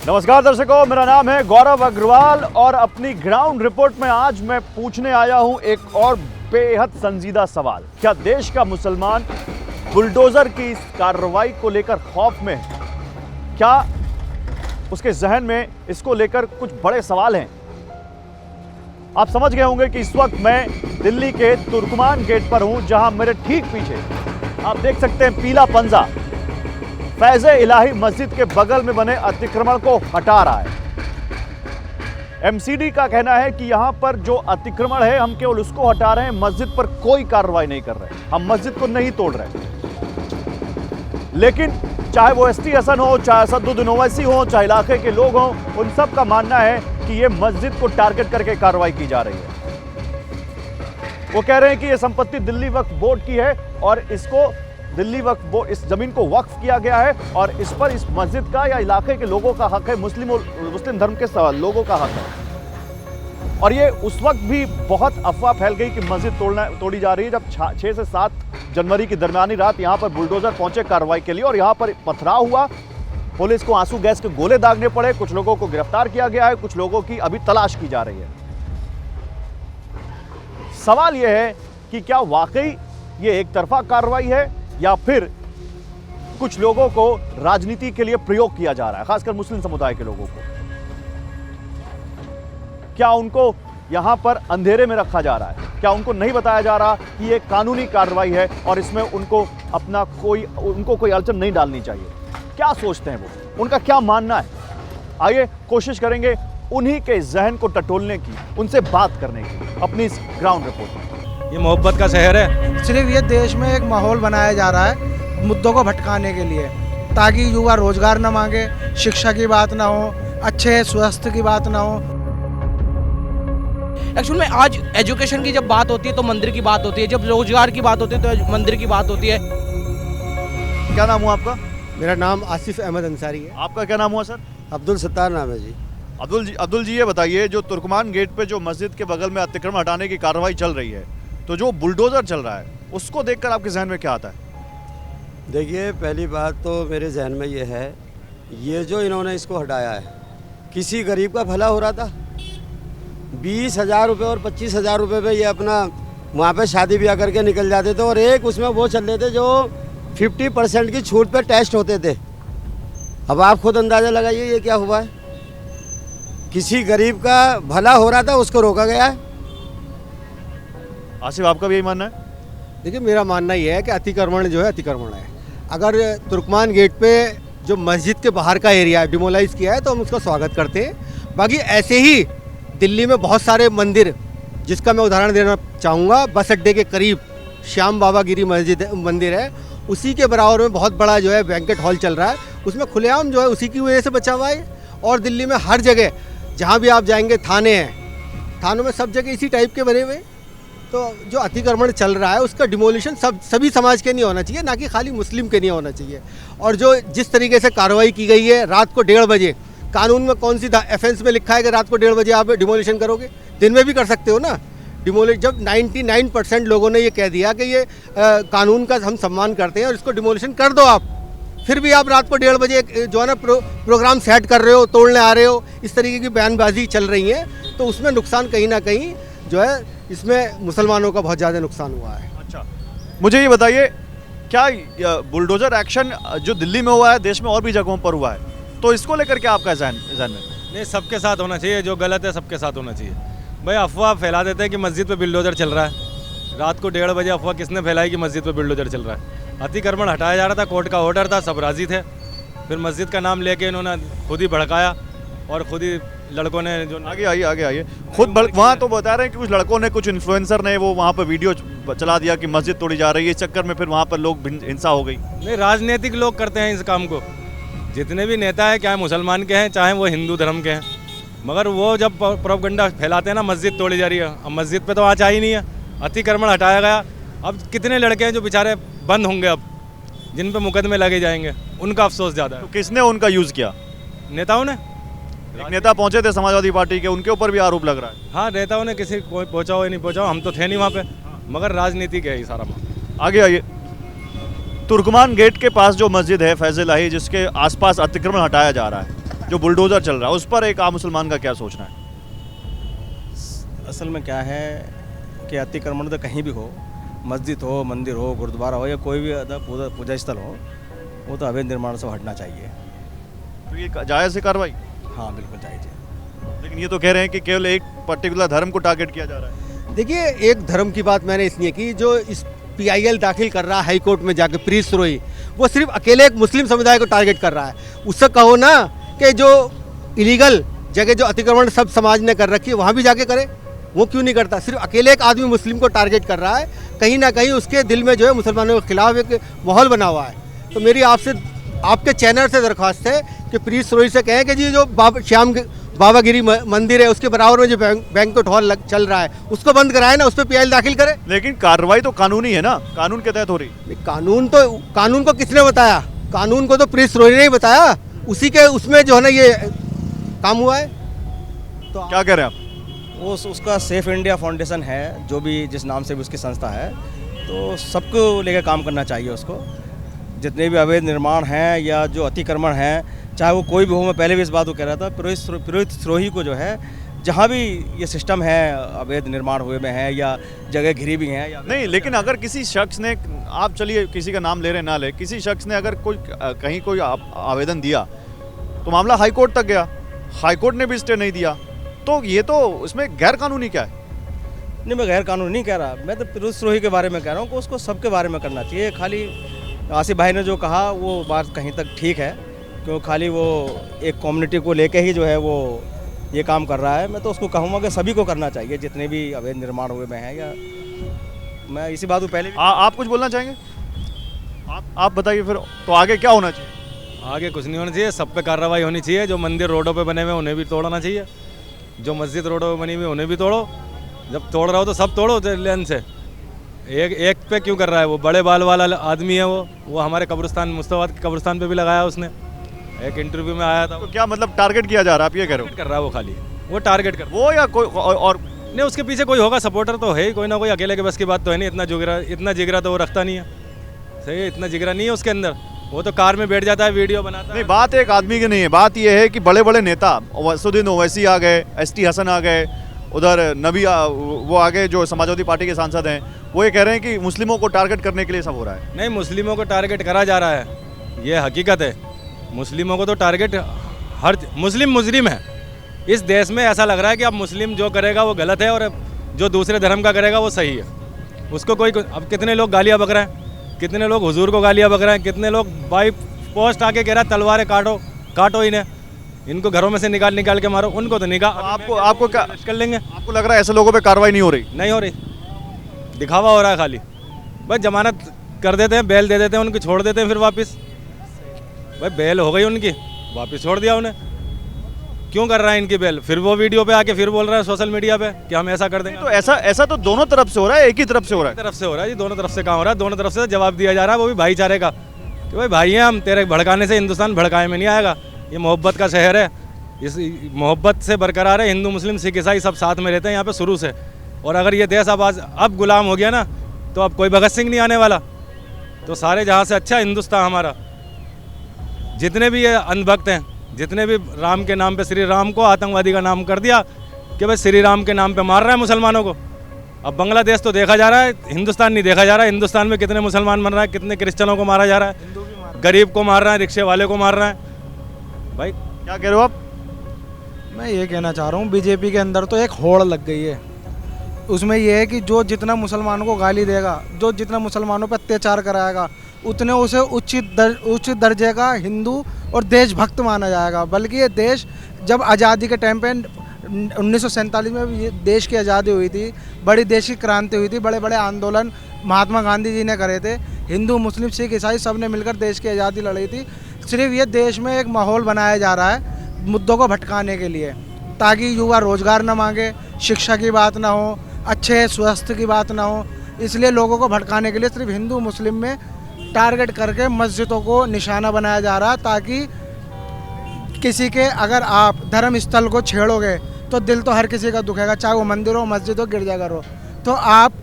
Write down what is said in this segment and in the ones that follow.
नमस्कार दर्शकों, मेरा नाम है गौरव अग्रवाल और अपनी ग्राउंड रिपोर्ट में आज मैं पूछने आया हूं एक और बेहद संजीदा सवाल। क्या देश का मुसलमान बुलडोजर की इस कार्रवाई को लेकर खौफ में है? क्या उसके जहन में इसको लेकर कुछ बड़े सवाल हैं? आप समझ गए होंगे कि इस वक्त मैं दिल्ली के तुर्कमान गेट पर हूं, जहां मेरे ठीक पीछे आप देख सकते हैं पीला पंजा फैज़-ए-इलाही मस्जिद के बगल में बने अतिक्रमण को हटा रहा है। एमसीडी का कहना है कि यहां पर जो अतिक्रमण है हम केवल उसको हटा रहे हैं, मस्जिद पर कोई कार्रवाई नहीं कर रहे, हम मस्जिद को नहीं तोड़ रहे। लेकिन चाहे वो एसटी हसन हो, चाहे असदुद्दीन ओवैसी हो, चाहे इलाके के लोग हों, उन सब का मानना है कि ये मस्जिद को टारगेट करके कार्रवाई की जा रही है। वो कह रहे हैं कि ये संपत्ति दिल्ली वक्फ बोर्ड की है और इसको दिल्ली वक्फ बोर्ड, इस जमीन को वक्फ किया गया है और इस पर इस मस्जिद का या इलाके के लोगों का हक है, मुस्लिम धर्म के लोगों का हक है। और ये उस वक्त भी बहुत अफवाह फैल गई कि मस्जिद तोड़ी जा रही है जब 6 से 7 जनवरी की दरमियानी रात यहाँ पर बुलडोजर पहुंचे कार्रवाई के लिए और यहाँ पर पथराव हुआ। पुलिस को आंसू गैस के गोले दागने पड़े, कुछ लोगों को गिरफ्तार किया गया है, कुछ लोगों की अभी तलाश की जा रही है। सवाल यह है कि क्या वाकई ये एक तरफा कार्रवाई है या फिर कुछ लोगों को राजनीति के लिए प्रयोग किया जा रहा है, खासकर मुस्लिम समुदाय के लोगों को। क्या उनको यहां पर अंधेरे में रखा जा रहा है? क्या उनको नहीं बताया जा रहा कि यह कानूनी कार्रवाई है और इसमें उनको कोई अड़चन नहीं डालनी चाहिए? क्या सोचते हैं वो, उनका क्या मानना है? आइए कोशिश करेंगे उन्हीं के जहन को टटोलने की, उनसे बात करने की अपनी इस ग्राउंड रिपोर्ट में। ये मोहब्बत का शहर है। सिर्फ ये देश में एक माहौल बनाया जा रहा है मुद्दों को भटकाने के लिए, ताकि युवा रोजगार न मांगे, शिक्षा की बात ना हो, अच्छे स्वास्थ्य की बात ना हो। एक्चुअल में आज एजुकेशन की जब बात होती है तो मंदिर की बात होती है, जब रोजगार की बात होती है तो मंदिर की बात होती है। क्या नाम हुआ आपका? मेरा नाम आसिफ अहमद अंसारी है। आपका क्या नाम हुआ सर? अब्दुल सत्तार नाम है जी। अब्दुल जी ये बताइए, जो तुर्कमान गेट पे जो मस्जिद के बगल में अतिक्रमण हटाने की कार्रवाई चल रही है, तो जो बुलडोजर चल रहा है उसको देखकर आपके जहन में क्या आता है? देखिए, पहली बात तो मेरे जहन में ये है, ये जो इन्होंने इसको हटाया है, किसी गरीब का भला हो रहा था। 20,000 रुपये और 25,000 रुपये पे ये अपना वहाँ पे शादी ब्याह करके निकल जाते थे और एक उसमें वो चल रहे थे जो 50% की छूट पे टेस्ट होते थे। अब आप खुद अंदाज़ा लगाइए ये क्या हुआ है। किसी गरीब का भला हो रहा था, उसको रोका गया है। आसिफ, आपका भी यही मानना है? देखिए, मेरा मानना ये है कि अतिक्रमण जो है अतिक्रमण है। अगर तुर्कमान गेट पे जो मस्जिद के बाहर का एरिया डिमोलाइज किया है तो हम उसका स्वागत करते हैं। बाकी ऐसे ही दिल्ली में बहुत सारे मंदिर, जिसका मैं उदाहरण देना चाहूँगा, बस अड्डे के करीब श्याम बाबा गिरी मंदिर है, उसी के बराबर में बहुत बड़ा जो है बैंकेट हॉल चल रहा है, उसमें खुलेआम जो है उसी की वजह से बचा हुआ है। और दिल्ली में हर जगह जहाँ भी आप जाएंगे थाने हैं, थानों में सब जगह इसी टाइप के बने हुए। तो जो अतिक्रमण चल रहा है उसका डिमोलिशन सभी समाज के नहीं होना चाहिए, ना कि खाली मुस्लिम के नहीं होना चाहिए। और जो जिस तरीके से कार्रवाई की गई है रात को 1:30 बजे, कानून में कौन सी एफेंस में लिखा है कि रात को 1:30 बजे आप डिमोलिशन करोगे? दिन में भी कर सकते हो ना डिमोलिश। जब 99% लोगों ने ये कह दिया कि ये कानून का हम सम्मान करते हैं और इसको डिमोलिशन कर दो आप, फिर भी आप रात को 1:30 बजे जो है ना प्रोग्राम सेट कर रहे हो, तोड़ने आ रहे हो, इस तरीके की बयानबाजी चल रही है, तो उसमें नुकसान कहीं ना कहीं जो है इसमें मुसलमानों का बहुत ज़्यादा नुकसान हुआ है। अच्छा, मुझे ये बताइए, क्या बुलडोजर एक्शन जो दिल्ली में हुआ है देश में और भी जगहों पर हुआ है, तो इसको लेकर क्या आपका जहन में? नहीं, सबके साथ होना चाहिए, जो गलत है सबके साथ होना चाहिए। भाई अफवाह फैला देते हैं कि मस्जिद पे बुलडोजर चल रहा है। रात को 1:30 बजे अफवाह किसने फैलाई कि मस्जिद पे बुलडोजर चल रहा है? अतिक्रमण हटाया जा रहा था, कोर्ट का ऑर्डर था, सब राजी थे। फिर मस्जिद का नाम लेके इन्होंने खुद ही भड़काया और खुद ही लड़कों ने जो आगे खुद वहाँ तो बता रहे हैं कि कुछ लड़कों ने, कुछ इन्फ्लुएंसर ने वो वहाँ पर वीडियो चला दिया कि मस्जिद तोड़ी जा रही है, इस चक्कर में फिर वहाँ पर लोग हिंसा हो गई। नहीं, राजनीतिक लोग करते हैं इस काम को। जितने भी नेता हैं, चाहे मुसलमान के हैं चाहे वो हिंदू धर्म के हैं, मगर वो जब प्रोपगंडा फैलाते हैं ना मस्जिद तोड़ी जा रही है, अब मस्जिद पे तो आँच आई नहीं है, अतिक्रमण हटाया गया। अब कितने लड़के हैं जो बेचारे बंद होंगे, अब जिन पे मुकदमे लगे जाएंगे, उनका अफसोस ज़्यादा है। तो किसने उनका यूज़ किया? नेताओं ने। एक नेता पहुंचे थे समाजवादी पार्टी के, उनके ऊपर भी आरोप लग रहा है। हाँ, नेताओं ने किसी कोई पहुँचा हो या नहीं पहुँचा हो, हम तो थे नहीं वहाँ पे, मगर राजनीति के है सारा मामला। आगे आइए, तुर्कमान गेट के पास जो मस्जिद है फैज़-ए-इलाही, जिसके आसपास अतिक्रमण हटाया जा रहा है, जो बुलडोजर चल रहा है उस पर एक आम मुसलमान का क्या सोचना है? असल में क्या है कि अतिक्रमण तो कहीं भी हो, मस्जिद हो, मंदिर हो, गुरुद्वारा हो या कोई भी पूजा स्थल हो, वो तो अवैध निर्माण से हटना चाहिए। तो ये जायज़ है कार्रवाई? हाँ बिल्कुल चाहिए। लेकिन ये तो कह रहे हैं कि केवल एक पर्टिकुलर धर्म को टारगेट किया जा रहा है। देखिए, एक धर्म की बात मैंने इसलिए की, जो इस PIL दाखिल कर रहा है हाई कोर्ट में जाके प्रीत सिरोही, वो सिर्फ अकेले एक मुस्लिम समुदाय को टारगेट कर रहा है। उससे कहो ना कि जो इलीगल जगह जो अतिक्रमण सब समाज ने कर रखी है वहाँ भी जाके करे, वो क्यों नहीं करता? सिर्फ अकेले एक आदमी मुस्लिम को टारगेट कर रहा है, कहीं ना कहीं उसके दिल में जो है मुसलमानों के खिलाफ एक माहौल बना हुआ है। तो मेरी आपसे, आपके चैनल से दरख्वास्त है कि प्रीत सिरोही से कहें कि जी जो बाबागिरी मंदिर है उसके बराबर में जो बैंक्वेट हॉल चल रहा है उसको बंद कराए ना, उस पर PIL दाखिल करे। लेकिन कार्रवाई तो कानूनी है ना, कानून के तहत हो रही। कानून को किसने बताया? कानून को तो प्रीत सिरोही ने ही बताया, उसी के उसमें जो है ना ये काम हुआ है। तो क्या कह रहे हैं आप? वो उसका सेफ इंडिया फाउंडेशन है, जो भी जिस नाम से भी उसकी संस्था है, तो सबको लेकर काम करना चाहिए उसको। जितने भी अवैध निर्माण हैं या जो अतिक्रमण हैं, चाहे वो कोई भी हो, मैं पहले भी इस बात को कह रहा था, प्रीत सिरोही को जो है जहाँ भी ये सिस्टम है अवैध निर्माण हुए में है या जगह घिरी भी हैं या नहीं, लेकिन अगर किसी शख्स ने, आप चलिए किसी का नाम ले रहे ना ले, किसी शख्स ने अगर कहीं कोई आवेदन दिया तो मामला हाई कोर्ट तक गया, हाई कोर्ट ने भी स्टे नहीं दिया, तो ये तो उसमें गैर कानूनी क्या है? नहीं, मैं गैर कानूनी नहीं कह रहा, मैं तो प्रीत सिरोही के बारे में कह रहा हूँ कि उसको सबके बारे में करना चाहिए। खाली आसिफ भाई ने जो कहा वो बात कहीं तक ठीक है, क्यों खाली वो एक कम्युनिटी को लेके ही जो है वो ये काम कर रहा है। मैं तो उसको कहूँगा कि सभी को करना चाहिए, जितने भी अवैध निर्माण हुए में हैं। या मैं इसी बात को पहले भी आप कुछ बोलना चाहेंगे? आप बताइए फिर, तो आगे क्या होना चाहिए? आगे कुछ नहीं होना चाहिए, सब पे कार्रवाई होनी चाहिए। जो मंदिर रोडों पे बने हुए उन्हें भी तोड़ना चाहिए, जो मस्जिद रोडों पे बनी हुई उन्हें भी तोड़ो। जब तोड़ रहा हो तो सब तोड़ो लेन से। एक पे क्यों कर रहा है? वो बड़े बाल वाला आदमी है, वो हमारे कब्रिस्तान, मुस्तफाबाद के कब्रिस्तान पे भी लगाया उसने, एक इंटरव्यू में आया था। तो क्या मतलब टारगेट किया जा रहा है, आप ये कह रहे हो? कर रहा है वो, खाली वो टारगेट कर वो या कोई और नहीं, उसके पीछे कोई होगा, सपोर्टर तो है ही कोई ना कोई, अकेले के बस की बात तो है नहीं। इतना जिगरा तो वो रखता नहीं है, सही है, इतना जिगरा नहीं है उसके अंदर। वो तो कार में बैठ जाता है, वीडियो बनाता है। नहीं, बात एक आदमी की नहीं है, बात ये है कि बड़े बड़े नेता वसुद्दीन ओवैसी आ गए, ST हसन आ गए, उधर नबी वो आ गए जो समाजवादी पार्टी के सांसद हैं, वो ये कह रहे हैं कि मुस्लिमों को टारगेट करने के लिए सब हो रहा है। नहीं, मुस्लिमों को टारगेट करा जा रहा है, ये हकीकत है। मुस्लिमों को तो टारगेट, हर मुस्लिम मुजरिम है इस देश में। ऐसा लग रहा है कि अब मुस्लिम जो करेगा वो गलत है और जो दूसरे धर्म का करेगा वो सही है। उसको कोई, अब कितने लोग गालियाँ बक रहे हैं, कितने लोग हुजूर को गालियाँ बक रहे हैं, कितने लोग बाई पोस्ट आके कह रहा है तलवारें काटो इन्हें, इनको घरों में से निकाल के मारो। उनको तो आपको क्या कर लेंगे? आपको लग रहा है ऐसे लोगों पे कार्रवाई नहीं हो रही? नहीं हो रही, दिखावा हो रहा है खाली। बस जमानत कर देते हैं, बेल दे देते हैं, उनको छोड़ देते हैं फिर वापस। भाई बेल हो गई उनकी, वापस छोड़ दिया उन्हें। क्यों कर रहा है इनकी बेल? फिर वो वीडियो पे आके फिर बोल रहा है सोशल मीडिया पे कि हम ऐसा कर देंगे। तो ऐसा तो दोनों तरफ से हो रहा है, एक ही तरफ से हो रहा है? तरफ से हो रहा है जी, दोनों तरफ से कहाँ हो रहा है? दोनों तरफ से जवाब दिया जा रहा है, वो भी भाईचारे का, कि भाई भाई हैं हम, तेरे भड़काने से हिंदुस्तान भड़काए में नहीं आएगा। ये मोहब्बत का शहर है, इस मोहब्बत से बरकरार है। हिंदू मुस्लिम सिख ईसाई सब साथ में रहते हैं यहाँ पे शुरू से। और अगर ये देश अब गुलाम हो गया ना, तो अब कोई भगत सिंह नहीं आने वाला। तो सारे जहाँ से अच्छा हिंदुस्तान हमारा। जितने भी ये अंधभक्त हैं, जितने भी राम के नाम पे, श्री राम को आतंकवादी का नाम कर दिया कि भाई श्री राम के नाम पे मार रहा है मुसलमानों को। अब बांग्लादेश तो देखा जा रहा है, हिंदुस्तान नहीं देखा जा रहा है। हिंदुस्तान में कितने मुसलमान मर रहा है, कितने क्रिश्चियनों को मारा जा रहा है, गरीब को मार रहा है, रिक्शे वाले को मार रहा है। भाई क्या कह रहे हो आप? मैं ये कहना चाह रहा हूँ, बीजेपी के अंदर तो एक होड़ लग गई है। उसमें यह है कि जो जितना मुसलमानों को गाली देगा, जो जितना मुसलमानों पर अत्याचार कराएगा, उतने उसे उच्च दर्जे का हिंदू और देशभक्त माना जाएगा। बल्कि ये देश जब आज़ादी के टाइम पे 1947 में ये देश की आज़ादी हुई थी, बड़ी देश की क्रांति हुई थी, बड़े बड़े आंदोलन महात्मा गांधी जी ने करे थे, हिंदू मुस्लिम सिख ईसाई सब ने मिलकर देश की आज़ादी लड़ी थी। सिर्फ ये देश में एक माहौल बनाया जा रहा है मुद्दों को भटकाने के लिए, ताकि युवा रोजगार न मांगे, शिक्षा की बात ना हो, अच्छे स्वास्थ्य की बात ना हो। इसलिए लोगों को भटकाने के लिए सिर्फ हिंदू मुस्लिम में टारगेट करके मस्जिदों को निशाना बनाया जा रहा है, ताकि किसी के अगर आप धर्म स्थल को छेड़ोगे तो दिल तो हर किसी का दुखेगा, चाहे वो मंदिर हो, मस्जिद हो, गिरजाघर हो। तो आप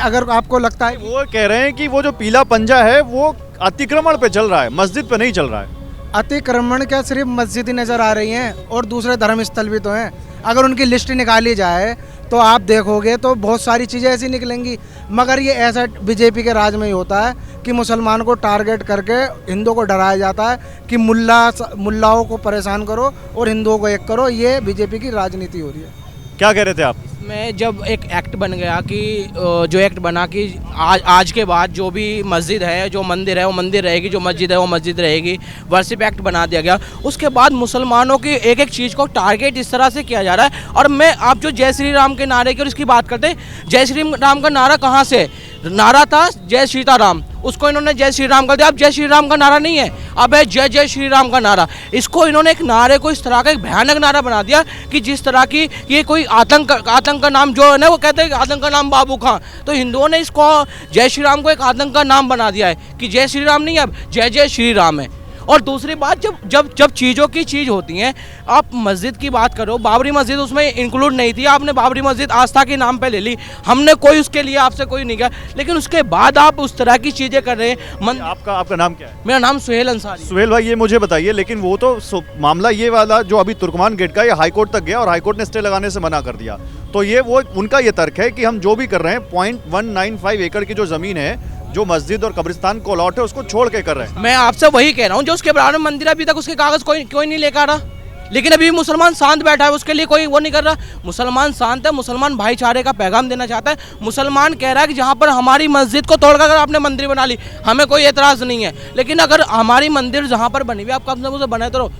अगर आपको लगता है, वो कह रहे हैं कि वो जो पीला पंजा है वो अतिक्रमण पे चल रहा है, मस्जिद पे नहीं चल रहा है। अतिक्रमण क्या सिर्फ मस्जिद ही नज़र आ रही हैं और दूसरे धर्म स्थल भी तो हैं। अगर उनकी लिस्ट निकाली जाए तो आप देखोगे तो बहुत सारी चीज़ें ऐसी निकलेंगी, मगर ये ऐसा बीजेपी के राज में ही होता है कि मुसलमान को टारगेट करके हिंदुओं को डराया जाता है कि मुल्लाओं को परेशान करो और हिंदुओं को एक करो। ये बीजेपी की राजनीति हो रही है। क्या कह रहे थे आप? में जब एक एक्ट बन गया कि जो एक्ट बना कि आज के बाद जो भी मस्जिद है, जो मंदिर है वो मंदिर रहेगी, जो मस्जिद है वो मस्जिद रहेगी, वर्शिप एक्ट बना दिया गया। उसके बाद मुसलमानों की एक एक चीज़ को टारगेट इस तरह से किया जा रहा है। और मैं आप जो जय श्री राम के नारे की और इसकी बात करते हैं, जय श्री राम का नारा कहाँ से? नारा था जय सीताराम, उसको इन्होंने जय श्री राम कर दिया। अब जय श्री राम का नारा नहीं है, अब है जय जय श्री राम का नारा। इसको इन्होंने एक नारे को इस तरह का एक भयानक नारा बना दिया कि जिस तरह की ये कोई आतंक का नाम जो है ना, वो कहते हैं कि आतंक का नाम बाबू खां। तो हिंदुओं ने इसको जय श्री राम को एक आतंक का नाम बना दिया है कि जय श्री राम नहीं, अब जय जय श्री राम है। और दूसरी बात, जब चीज़ों की चीज़ होती हैं, आप मस्जिद की बात करो, बाबरी मस्जिद उसमें इंक्लूड नहीं थी, आपने बाबरी मस्जिद आस्था के नाम पे ले ली, हमने कोई उसके लिए आपसे कोई नहीं किया, लेकिन उसके बाद आप उस तरह की चीज़ें कर रहे हैं। आपका नाम क्या है? मेरा नाम सुहेल अंसारी। सुहेल भाई, ये मुझे बताइए, लेकिन वो तो मामला ये वाला जो अभी तुर्कमान गेट का, ये हाई कोर्ट तक गया और हाई कोर्ट ने स्टे लगाने से मना कर दिया। तो ये वो उनका ये तर्क है कि हम जो भी कर रहे हैं 0.195 एकड़ की जो ज़मीन है, जो मस्जिद और कब्रिस्तान को अलॉट है, उसको छोड़ के कर रहे हैं। मैं आपसे वही कह रहा हूँ, जो उसके बराबर में मंदिर, अभी तक उसके कागज कोई नहीं लेकर आ रहा, लेकिन अभी मुसलमान शांत बैठा है, उसके लिए कोई वो नहीं कर रहा। मुसलमान शांत है, मुसलमान भाईचारे का पैगाम देना चाहता है। मुसलमान कह रहा है कि जहाँ पर हमारी मस्जिद को तोड़कर अगर आपने मंदिर बना ली, हमें कोई एतराज़ नहीं है, लेकिन अगर हमारी मंदिर जहाँ पर बनी हुई आप कम से कम उसे बनाए तो रहो।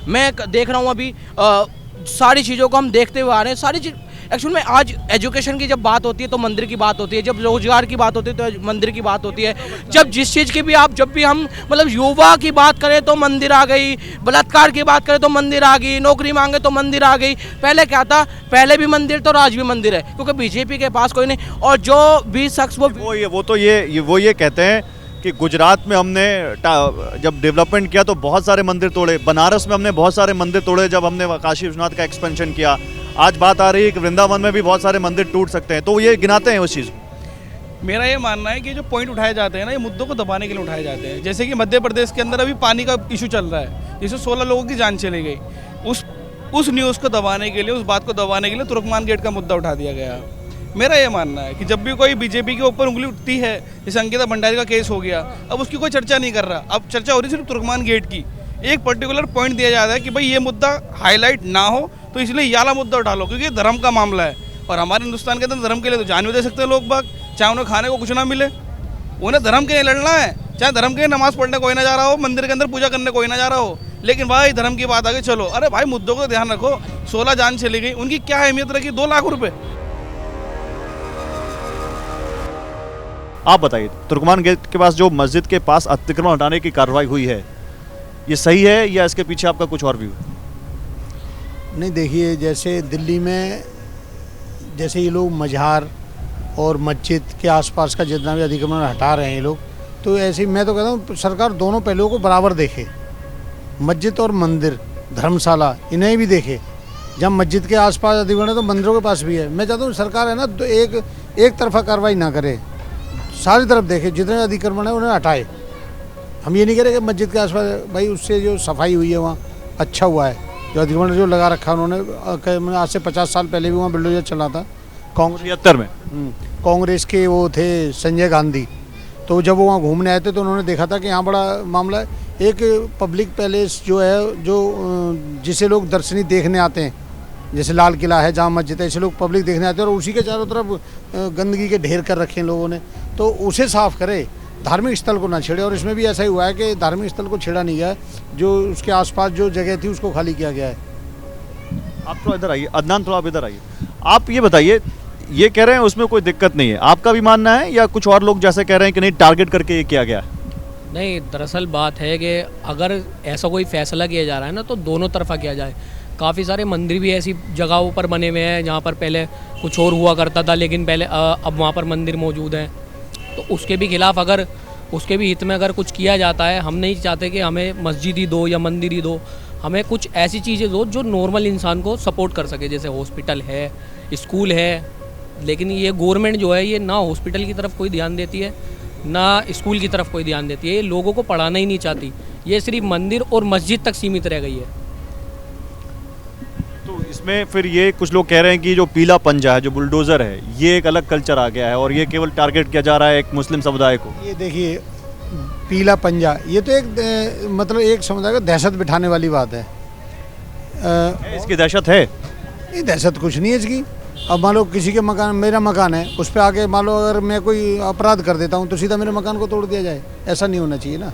मैं देख रहा हूँ अभी सारी चीज़ों को हम देखते हुए आ रहे हैं, सारी चीज़ एक्चुअल में। आज एजुकेशन की जब बात होती है तो मंदिर की बात होती है, जब रोजगार की बात होती है तो मंदिर की बात होती है, जब जिस चीज़ की भी जब भी हम मतलब युवा की बात करें तो मंदिर आ गई, बलात्कार की बात करें तो मंदिर आ गई, नौकरी मांगे तो मंदिर आ गई। पहले क्या था? पहले भी मंदिर तो आज भी मंदिर है, क्योंकि बीजेपी के पास कोई नहीं। और जो भी शख्स वो ये कहते हैं कि गुजरात में हमने जब डेवलपमेंट किया तो बहुत सारे मंदिर तोड़े, बनारस में हमने बहुत सारे मंदिर तोड़े जब हमने काशी विश्वनाथ का एक्सपेंशन किया। आज बात आ रही है कि वृंदावन में भी बहुत सारे मंदिर टूट सकते हैं, तो ये गिनाते हैं उस चीज़ को। मेरा ये मानना है कि जो पॉइंट उठाए जाते हैं ना, ये मुद्दों को दबाने के लिए उठाए जाते हैं। जैसे कि मध्य प्रदेश के अंदर अभी पानी का इशू चल रहा है, जिसमें 16 लोगों की जान चली गई। उस न्यूज़ को दबाने के लिए, उस बात को दबाने के लिए तुर्कमान गेट का मुद्दा उठा दिया गया। मेरा ये मानना है कि जब भी कोई बीजेपी के ऊपर उंगली उठती है, जैसे अंकिता भंडारी का केस हो गया, अब उसकी कोई चर्चा नहीं कर रहा, अब चर्चा हो रही सिर्फ तुर्कमान गेट की। एक पर्टिकुलर पॉइंट दिया जाता है कि भाई ये मुद्दा हाईलाइट ना हो, तो इसलिए ये वाला मुद्दा उठा लो, क्योंकि धर्म का मामला है। और हमारे हिंदुस्तान के अंदर धर्म के लिए तो जान भी दे सकते हैं लोग बाग, चाहे उन्हें खाने को कुछ ना मिले, उन्हें धर्म के लिए लड़ना है। चाहे धर्म के लिए नमाज पढ़ने कोई ना जा रहा हो, मंदिर के अंदर पूजा करने कोई ना जा रहा हो, लेकिन भाई धर्म की बात आ गई, चलो। अरे भाई मुद्दों को ध्यान रखो। 16 जान चली गई, उनकी क्या अहमियत रखी? 2 लाख रुपए। आप बताइए, तुर्कमान गेट के पास जो मस्जिद के पास अतिक्रमण हटाने की कार्रवाई हुई है, ये सही है या इसके पीछे आपका कुछ और व्यू है? नहीं, देखिए, जैसे दिल्ली में जैसे ये लोग मज़ार और मस्जिद के आसपास का जितना भी अतिक्रमण हटा रहे हैं ये लोग, तो ऐसे ही मैं तो कहता हूँ सरकार दोनों पहलुओं को बराबर देखे। मस्जिद और मंदिर, धर्मशाला, इन्हें भी देखे। जब मस्जिद के आसपास अतिक्रमण है तो मंदिरों के पास भी है। मैं चाहता हूँ सरकार है ना, तो एक तरफा कार्रवाई ना करे, सारी तरफ देखे, जितने अतिक्रमण है उन्हें हटाए। हम ये नहीं कह रहे कि मस्जिद के आसपास, भाई उससे जो सफाई हुई है वहाँ अच्छा हुआ है। जो अतिक्रमण जो लगा रखा उन्होंने, आज से 50 साल पहले भी वहाँ बिल्डोजर चला था कांग्रेस 73 में। कांग्रेस के वो थे संजय गांधी, तो जब वो वहाँ घूमने आए थे तो उन्होंने देखा था कि यहाँ बड़ा मामला है। एक पब्लिक पैलेस जो है, जो जिसे लोग दर्शनी देखने आते हैं, जैसे लाल किला है, जामा मस्जिद है, ऐसे लोग पब्लिक देखने आते हैं, और उसी के चारों तरफ गंदगी के ढेर कर रखे हैं लोगों ने, तो उसे साफ़ करे, धार्मिक स्थल को ना छेड़े। और इसमें भी ऐसा ही हुआ है कि धार्मिक स्थल को छेड़ा नहीं गया, जो उसके आसपास जो जगह थी उसको खाली किया गया है। आप थोड़ा इधर आइए, अदनान थोड़ा आप इधर आइए। आप ये बताइए, ये कह रहे हैं उसमें कोई दिक्कत नहीं है, आपका भी मानना है या कुछ और लोग जैसे कह रहे हैं कि नहीं टारगेट करके ये किया गया? नहीं, दरअसल बात है कि अगर ऐसा कोई फैसला किया जा रहा है ना, तो दोनों तरफा किया जाए। काफ़ी सारे मंदिर भी ऐसी जगहों पर बने हुए हैं जहाँ पर पहले कुछ और हुआ करता था, लेकिन पहले अब वहाँ पर मंदिर मौजूद हैं, तो उसके भी खिलाफ, अगर उसके भी हित में अगर कुछ किया जाता है, हम नहीं चाहते कि हमें मस्जिद ही दो या मंदिर ही दो, हमें कुछ ऐसी चीज़ें दो जो नॉर्मल इंसान को सपोर्ट कर सके, जैसे हॉस्पिटल है, स्कूल है। लेकिन ये गवर्नमेंट जो है, ये ना हॉस्पिटल की तरफ कोई ध्यान देती है, ना स्कूल की तरफ कोई ध्यान देती है, ये लोगों को पढ़ाना ही नहीं चाहती, ये सिर्फ मंदिर और मस्जिद तक सीमित रह गई है। तो इसमें फिर ये कुछ लोग कह रहे हैं कि जो पीला पंजा है, जो बुलडोज़र है, ये एक अलग कल्चर आ गया है और ये केवल टारगेट किया जा रहा है एक मुस्लिम समुदाय को। ये देखिए पीला पंजा, ये तो एक मतलब एक समुदाय को दहशत बिठाने वाली बात है। इसकी दहशत है? ये दहशत कुछ नहीं है इसकी। अब मान लो किसी के मकान, मेरा मकान है, उस पर आके मान लो अगर मैं कोई अपराध कर देता हूँ तो सीधा मेरे मकान को तोड़ दिया जाए, ऐसा नहीं होना चाहिए ना।